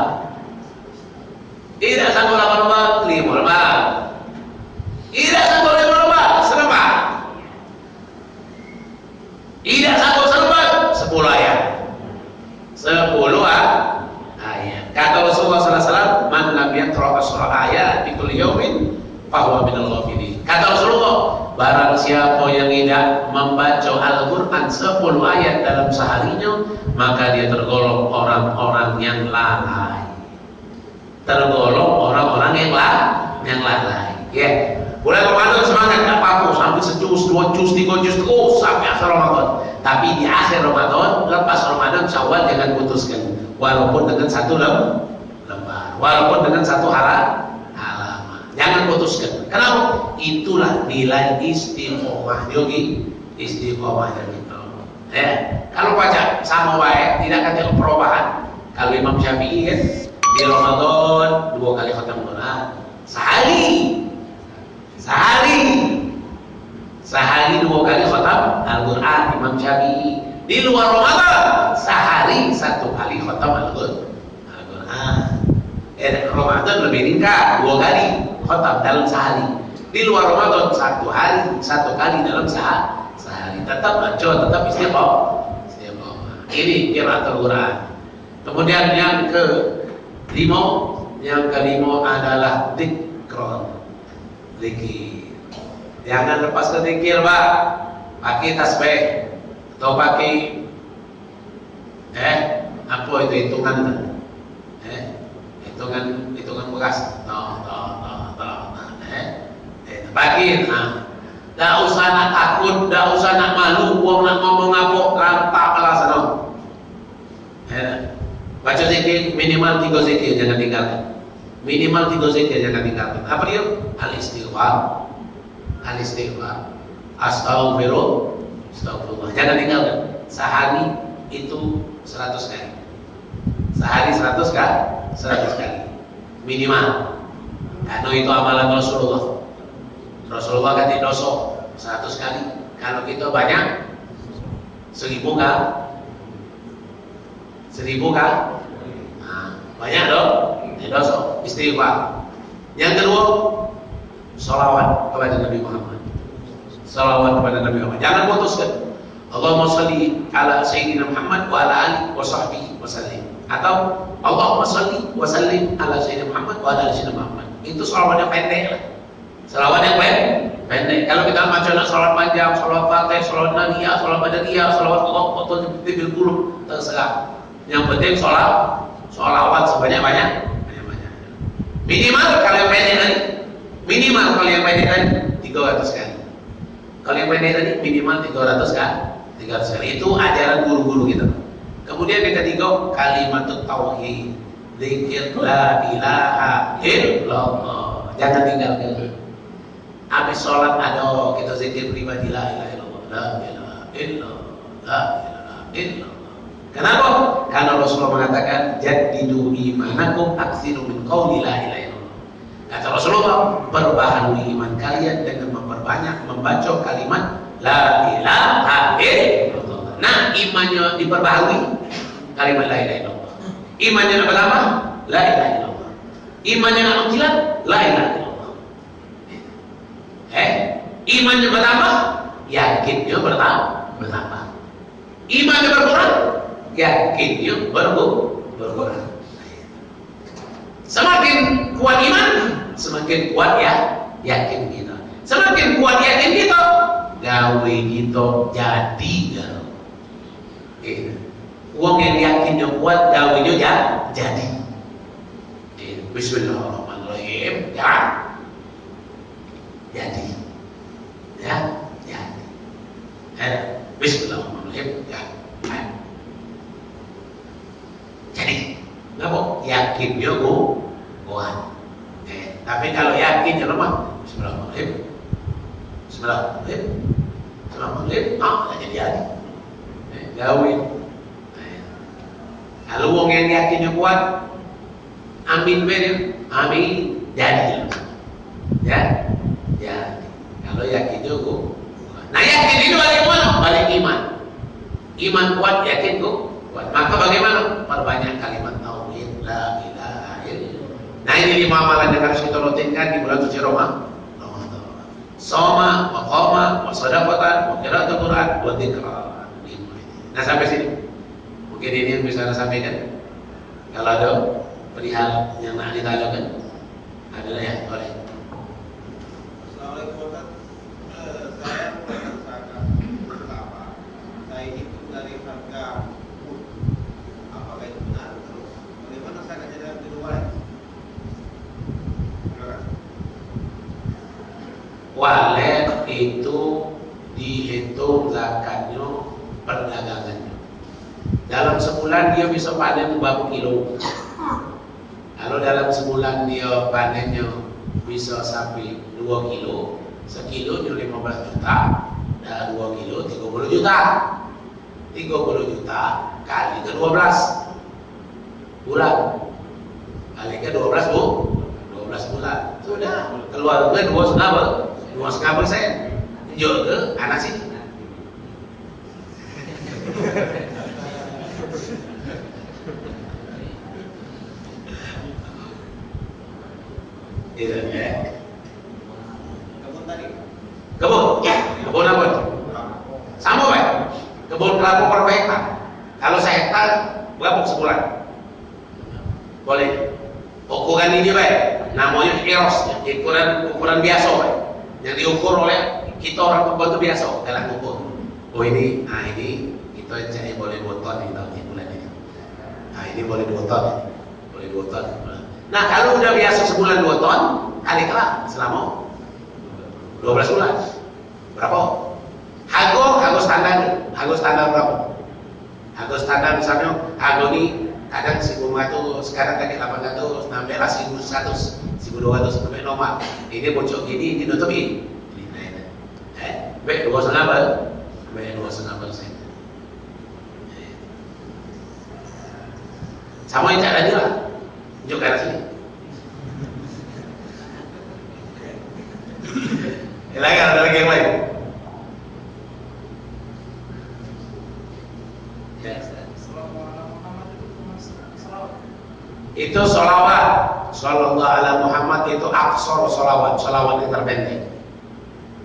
Tidak sanggup 8 lembar 5 lembar. Tidak sanggup 5 lembar selembar. Tidak sanggup selembar 10 ayat. 10 ayat. Kata Rasulullah SAW, man lam yaqra' asra ayat fi kulli yawmin fahuwa minal ghafilin. Kata Rasulullah, barang siapa yang tidak membaca Al-Quran 10 ayat dalam seharinya, maka dia tergolong orang-orang yang lalai. Tergolong orang-orang yang lalai. Ya. Bulan Ramadan semangat tak apa-apa sampai sejus, 2 juz, 3 juz terus sampai akhir Ramadan. Tapi di akhir Ramadan, lepas Ramadan Syawal jangan putuskan. Walaupun dengan 1 lembar, walaupun dengan 1 halaman, jangan putuskan. Kenapa? Itulah nilai istiqomah yogi, istiqomah dan itu. Kalau baca sama baik, tidak akan ada perubahan. Kalau Imam Syafi'i kan di Ramadan 2 kali khatam Quran sehari 2 kali khatam Al-Quran Imam Syafi'i. Di luar Ramadan sehari 1 kali khatam Al-Quran. Ramadan lebih ringkas 2 kali khatam dalam sehari. Di luar Ramadan 1 hari 1 kali dalam sehari. Tetap baca, tetap istiqomah. Ini qiraatul Quran. Kemudian yang kelima adalah dzikr. Zikir. Jangan lepas ke zikir, Pak. Pakai tasbih atau pakai apa itu hitungan hitungan beras. Pakai. Dah usah nak takut, dah usah nak malu, wong nak ngomong apa rantak kelas no. Baca zikir minimal 3 zikir jangan tinggalkan. Minimal 3 zikir jangan tinggalkan. Apa dia? Al-istighfar. Astagfirullah. Jangan tinggalkan. Sehari itu 100 kali. Sehari 100 kali. Minimal. Karena itu amalan Rasulullah. Rasulullah kata dosa 100 kali. Kalau kita banyak 1000 kan? 1000 kan? Nah, banyak dong. Dosa. Istighfar. Yang kedua, salawat kepada Nabi Muhammad. Salawat kepada Nabi Muhammad. Jangan putuskan. Allahumma shalli ala Sayyidina Muhammad wa ala alihi wa sahbihi wa sallim. Atau Allahumma shalli wa sallim ala Sayyidina Muhammad wa ala ali Sayyidina Muhammad. Itu salawat yang pendek lah. Selawat yang pendek. Kalau kita baca salawat panjang, salawat fatih, salawat naniyah, salawat badaniyah, salawat Allah, atau bil qulub, terserah. Yang penting salawat sebanyak-banyak. Minimal kalau yang pendek tadi, 300 kali. Kalau yang pendek tadi minimal 300 kali. 300 kali. Itu ajaran guru-guru kita. Kemudian yang ketiga, kalimatut tauhid. Zikir la ilaha illallah. Jangan tinggalkan. Habis sholat ada kita zikir pribadi la ilaha illallah, la ilaha illallah, la ilaha illallah. Kenapa? Karena Rasulullah mengatakan jaddidu imanakum aksiru min qawli la ilaha illallah. Kata Rasulullah, perbaharui iman kalian dengan memperbanyak membaca kalimat la ilaha illallah. Nah, imannya diperbaharui kalimat la ilaha illallah. Imannya nak bertambah, la ilaha illallah. Imannya nak mengkilat, la ilaha illallah. Imannya bertambah, yakinnya bertambah. Imannya berkurang, yakinnya berkurang. Semakin kuat iman, semakin kuat yakin kita. Semakin kuat yakin kita, gawe kita jadi gawe. Uang yang yakinnya kuat, gawenya jadi. Bismillahirrahmanirrahim. Jadi. Bismillahirrahmanirrahim. Jadi, kenapa? Yakinnya kuat. Tapi kalau yakinnya lemah, Bismillahirrahmanirrahim. Bismillahirrahmanirrahim. Jadi. Gawin. Kalau wong yang yakinnya kuat, amin bener, amin jadi. Kalau yakinnya kuat. Nah, yakin itu balik mana? Balik iman. Iman kuat, yakin kuat. Maka bagaimana? Perbanyak kalimat tauhid la ilaha illallah. Nah, ini 5 amalan yang harus kita rutinkan di bulan suci Ramadan. Shoma, wa qoma, wa shadaqatan, wa qiraatul Quran, wa dzikra. Nah, sampai sini. Mungkin ini yang bisa saya sampaikan. Kalau ada perihal yang nak ditanyakan, adalah ya, boleh. Assalamualaikum warahmatullahi wabarakatuh. Saya merasakan pertama, saya hitung dari harga food. Apakah itu benar? Terus bagaimana saya akan jadi di luar? Terima kasih. Walet itu dihitung zakatnya perdagangannya. Dalam sebulan dia bisa panen berapa kilo. Kalau dalam sebulan dia panennya bisa sampai 2 kilo, sekilo dia 15 juta, dan 2 kilo 30 juta. 30 juta kali ke 12 bulan. Kali ke 12 bulan. Sudah keluar ke 2,5%. Jual ke anak sini. Kebun tadi. Kebun apa itu? Sama Pak. Kebun kelapa berapa hektar? Kalau sehektar berapa sebulan? Boleh. Ukuran ini Pak, namanya eros, ukuran biasa Pak. Yang diukur oleh kita orang kebun itu biasa dalam ukur. Oh ini kita cari boleh 2 ton ini tahun ini bulan ini. Nah ini boleh 2 ton, boleh 2 ton. Nah kalau udah biasa sebulan 2 ton, kali kelak selama 12 bulan. Berapa? Harga standar berapa? Harga standar misalnya, harga ini kadang 1.500, sekarang tadi 800, 16, 1.100, 1.200 sampai normal. Ini bocor gini, ini nutup ini. Baik 2,5%. Baik 2,5%. Sama yang cara juga. Juga sini. Ada lagi yang lain. Itu sholawat. Sallallahu ala Muhammad itu aqsar sholawat. Sholawat yang terpendek.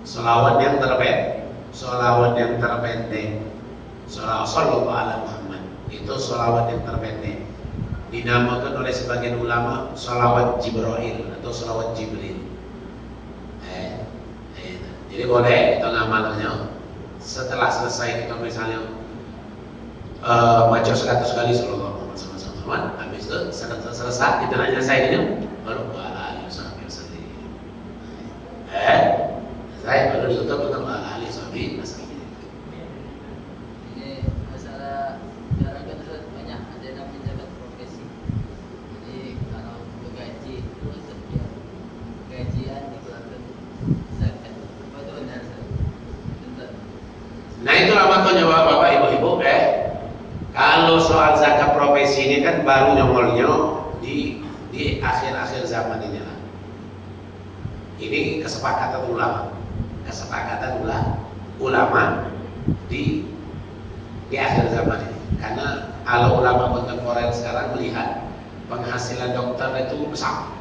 Sholawat yang terpendek. Sallallahu ala Muhammad itu sholawat yang terpendek. Dinamakan oleh sebagian ulama sholawat Jibril atau sholawat Jibril. Jadi boleh kita ngamalnya setelah selesai kita misalnya baca 100 kali sallallahu alaihi wasallam, habis itu selesai kita nanya saya ini baru wala yusabi wasallim. Saya baru tutup dengan wala yusabi wasallim. Ini masalah sekarang kan banyak ada namanya jabat profesi. Jadi kalau bergaji itu setiap gajian dikeluarkan zakat. Apa itu benar? Benar. Nah itulah makanya bapak ibu-ibu kalau soal zakat profesi ini kan baru nyongolnya di akhir-akhir zaman ini lah. Ini kesepakatan ulama di akhir zaman ini. Karena kalau ulama kontemporer sekarang melihat penghasilan dokter itu besar,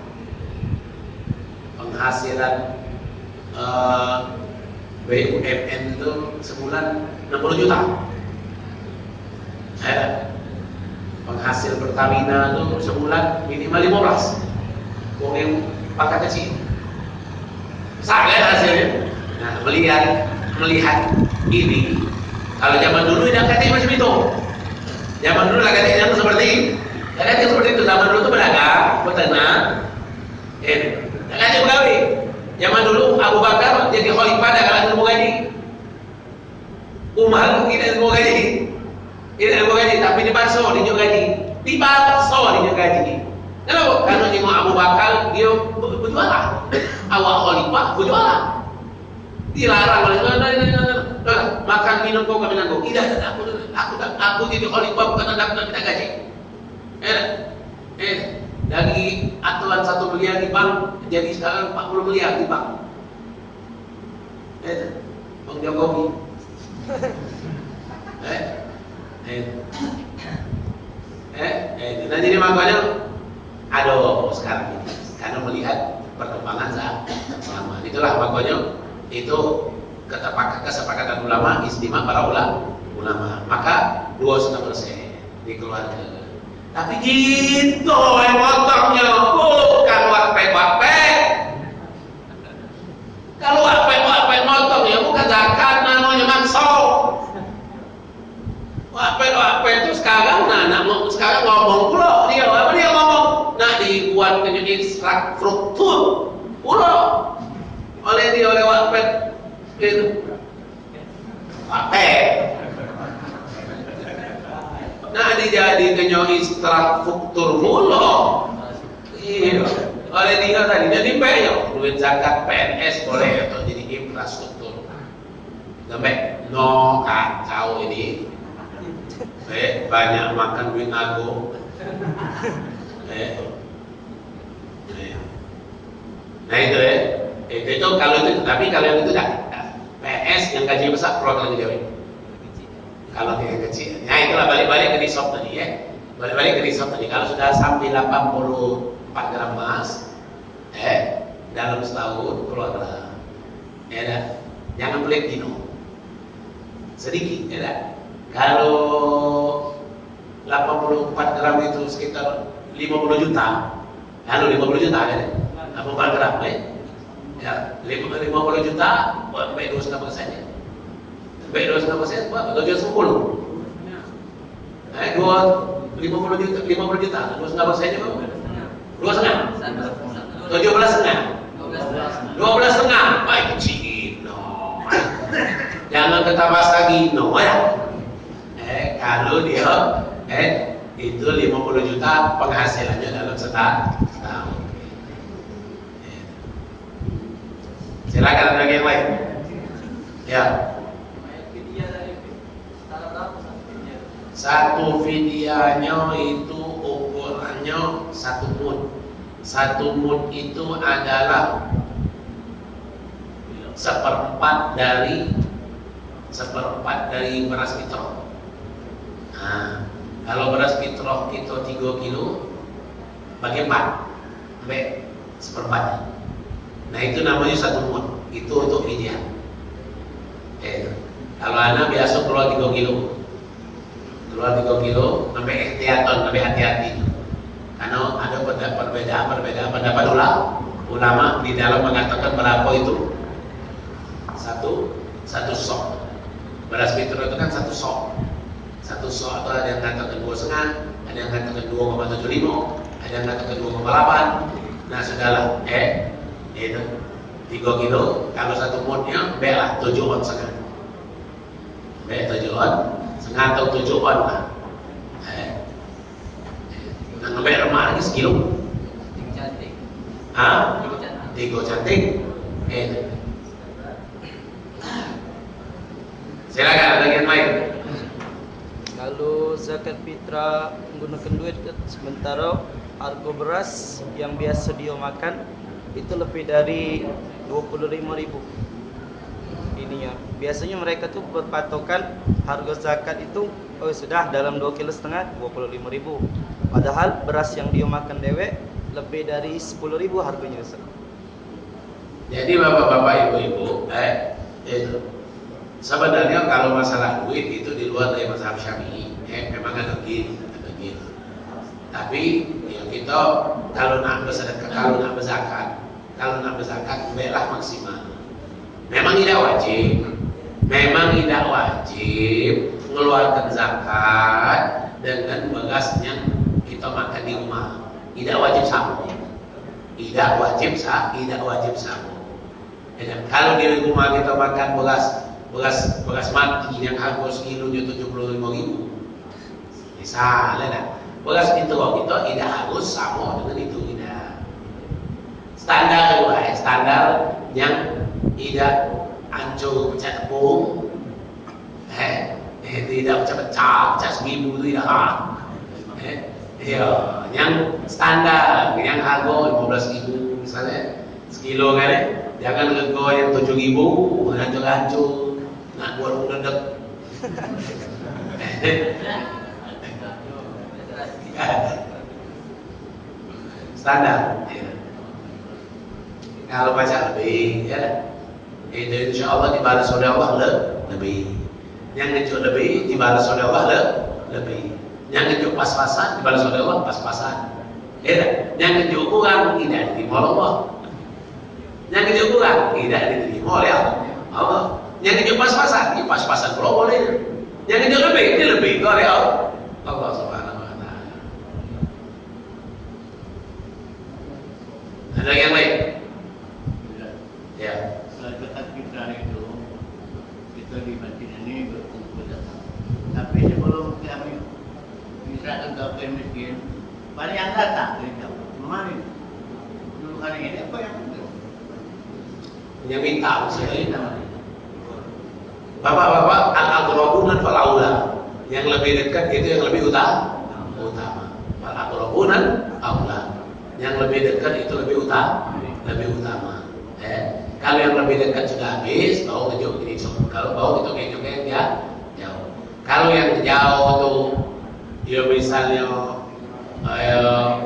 penghasilan BUMN itu sebulan 60 juta. Penghasil Pertamina itu sebulan minimal 15. Yang pangkat kecil besar kan hasilnya. Nah melihat ini, kalau zaman dulu yang katanya macam itu, zaman dulu lah katanya seperti itu. Zaman dulu itu pedagang, peternak, katanya pegawai. Zaman dulu Abu Bakar jadi khalifah dagangan ilmu gaji, Umar tidak ilmu gaji. Tidak ilmu gaji, tapi dipaksa dia gaji. Kenapa? Karena Imam Abu Bakar dia berjualan. Awak khalifah berjualan. Dilarang oleh makan minum kau kami nanggung. Tidak, aku jadi khalifah bukan anda minta gaji. Dari aturan 1 miliar di bank jadi sekarang 40 miliar di bank. Bang Jokowi. Nah jadi makanya sekarang ini karena melihat perkembangan zaman, itulah makanya itu kesepakatan ulama, istimewa para ulama, maka 2,5% dikeluarkan. Tapi gitu motornya bukan wapek. Kalau wapek motornya bukan zakat, namanya mansor. Wapek itu sekarang sekarang ngomong pula dia ngomong dibuat menjadi struktur pula oleh wapek itu wapek dijadikan struktur pula oleh dia tadi jadi bayar duit zakat PNS boleh atau jadi infrastruktur sampai kacau ini. Banyak makan duit aku. Nah itu itu kalau itu, tapi kalau yang itu tidak. PS yang gaji besar keluar lagi dia. Kalau yang kecil, nah itulah balik-balik ke nisab tadi Balik-balik ke nisab tadi. Kalau sudah sampai 84 gram emas, dalam setahun keluarlah. Jangan pelit dino. Sedikit, Kalau 84 gram itu sekitar 50 juta. 50 juta kan? 84 gram, 50 juta, baik 2,5% saja. Baik 2,5% berapa? 710. 50 juta, 2,5% saja berapa? 2,5. 12,5. Baik kecil. Jangan ketambah lagi, kalau dia itu 50 juta penghasilannya dalam setahun. Silakan ada yang lain. Ya. Satu fidyahnya itu ukurannya 1 mud. 1 mud itu adalah seperempat dari beras fitrah. Nah, kalau beras fitrah kita 3 kilo bagi 4 sampai seperempatnya. Nah itu namanya 1 mud. Itu untuk fidyah. Kalau anak biasa keluar 3 kilo, sampai ihtiyatan, sampai hati-hati. Karena ada perbedaan pendapat ulama di dalam mengatakan berapa itu satu sok. Beras fitrah itu kan satu sok. Satu sok itu ada yang katakan 2,5, ada yang katakan 2,75, ada yang katakan 2,8. Nah sudahlah, itu 3 kilo. Kalau satu mudnya, lah 7 on setengah. 7 on setengah atau 7 on lah. Nah ngebek remah lagi sekilo. Cantik. Hah? Tiga 3 cantik. cantik. Silakan ada yang lain. Kalau zakat fitrah menggunakan duit, sementara harga beras yang biasa dia makan itu lebih dari 25.000. Ininya biasanya mereka tuh berpatokan harga zakat itu sudah dalam 2,5 kilo 25.000. Padahal beras yang dia makan dewek lebih dari 10.000 harganya. Jadi bapak-bapak, ibu-ibu, itu sebenarnya kalau masalah duit itu di luar dari mazhab Syafi'i, memang ada gini. Tapi ya kita kalau nak bersedekah, kalau nak berzakat, baiklah maksimal. Memang tidak wajib mengeluarkan zakat dengan beras yang kita makan di rumah. Tidak wajib sama. Dan kalau di rumah kita makan beras mati yang harga sekilonya 75.000, misalnya dah, beras itu kita tidak harus sama dengan itu, tidak. Standar yang tidak hancur pecah tepung, tidak pecah seminggu itu tidak. Yang standar, yang harga 15.000 misalnya sekilo kan, jangan harga yang 7.000 hancur nak buat mendedek. Standar. Kalau baca lebih, itu insya Allah dibalas oleh Allah lebih. Yang ngejut lebih dibalas oleh Allah lebih. Yang ngejut pas-pasan dibalas oleh Allah pas-pasan. Yang ngejut kurang tidak diterima oleh Allah. Yang ngejut kurang tidak diterima oleh Allah. Yang ngejut pas-pasan, ini pas-pasan kalau boleh. Yang ngejut lebih, ini lebih oleh Allah Subhanahu wa Ta'ala. Ada yang lain? Ya. Zakat fitrah itu kita di masjid ini berkumpul datang. Tapi sebelum kami bisa ke miskin, banyak yang datang dari jauh. Kemarin dulu hari ini apa yang Yang minta maksudnya. Bapak-bapak al-aqrabunan fal aula. Yang lebih dekat itu yang lebih utama. Fal aqrabunan aula. Yang lebih dekat itu lebih utama. Kalau yang lebih dekat sudah habis, baru tunjuk ini. Kalau baru itu kayak dia jauh. Kalau yang jauh tuh, dia misalnya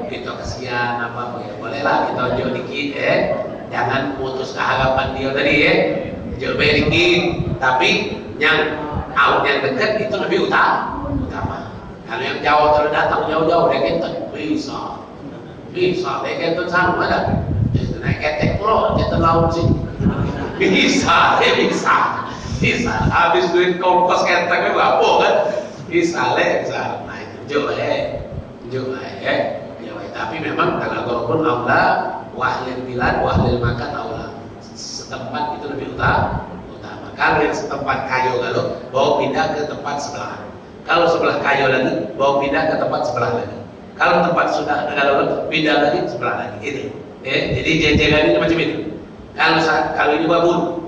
kita kasihan apa ya, bolehlah kita tunjuk dikit, jangan putus harapan dia tadi tunjuk dikit. Tapi yang dekat itu lebih utama. Kalau yang jauh terus datang jauh-jauh dia kentut bisa dia kentut sama ada. Naik ketek lo, kita laut sih. Bisa. Habis duit kompos keteknya berapa kan? Bisa. Nah itu jauh Tapi memang kalau pun aula, wahlil bilad, wahlil makan aula. Setempat itu lebih utama. Kalau yang setempat kayu bawa pindah ke tempat sebelah. Kalau sebelah kayu lagi, bawa pindah ke tempat sebelah lagi. Kalau tempat sudah pindah lagi sebelah lagi. Ini. Jadi jajaran ini macam itu. Kalau ini babun,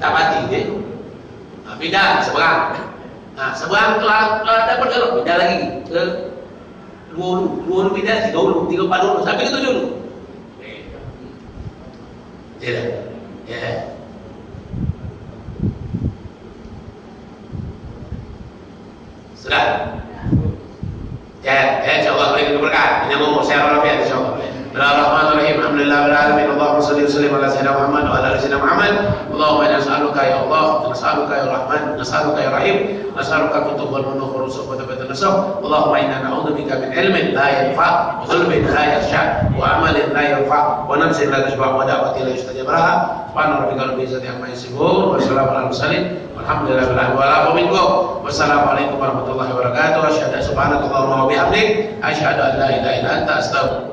tak mati pindah seberang. Nah seberang telah dapat kalau pindah lagi ke dua pindah, 3 dulu, 3 4 dulu, sampai ke 7 dulu. Tidak. Sudah. InsyaAllah beri keberkahan. Ini ngomong saya orang biasa insyaAllah. Bismillahirrahmanirrahim. Alhamdulillah. Allahumma salli wa sallim ala sayyidina Muhammad wa ala ali sayyidina Muhammad. Allahumma inna nas'aluka ya Allah, nas'aluka ya Rahman, nas'aluka ya Rahim, nas'aluka kutub wal munukh wa rusuq wa tabat nasab. Allahumma inna na'udzubika min ilmin la yanfa' wa qalbin la yakhsha wa amalin la yarfa' wa nafsin la tashba' wa da'watin la yustajab laha. Subhana rabbika rabbil izzati amma yasifun wa salamun alal mursalin walhamdulillahi rabbil alamin. Wassalamualaikum warahmatullahi wabarakatuh. Asyhadu an la ilaha illa anta, astaghfiruka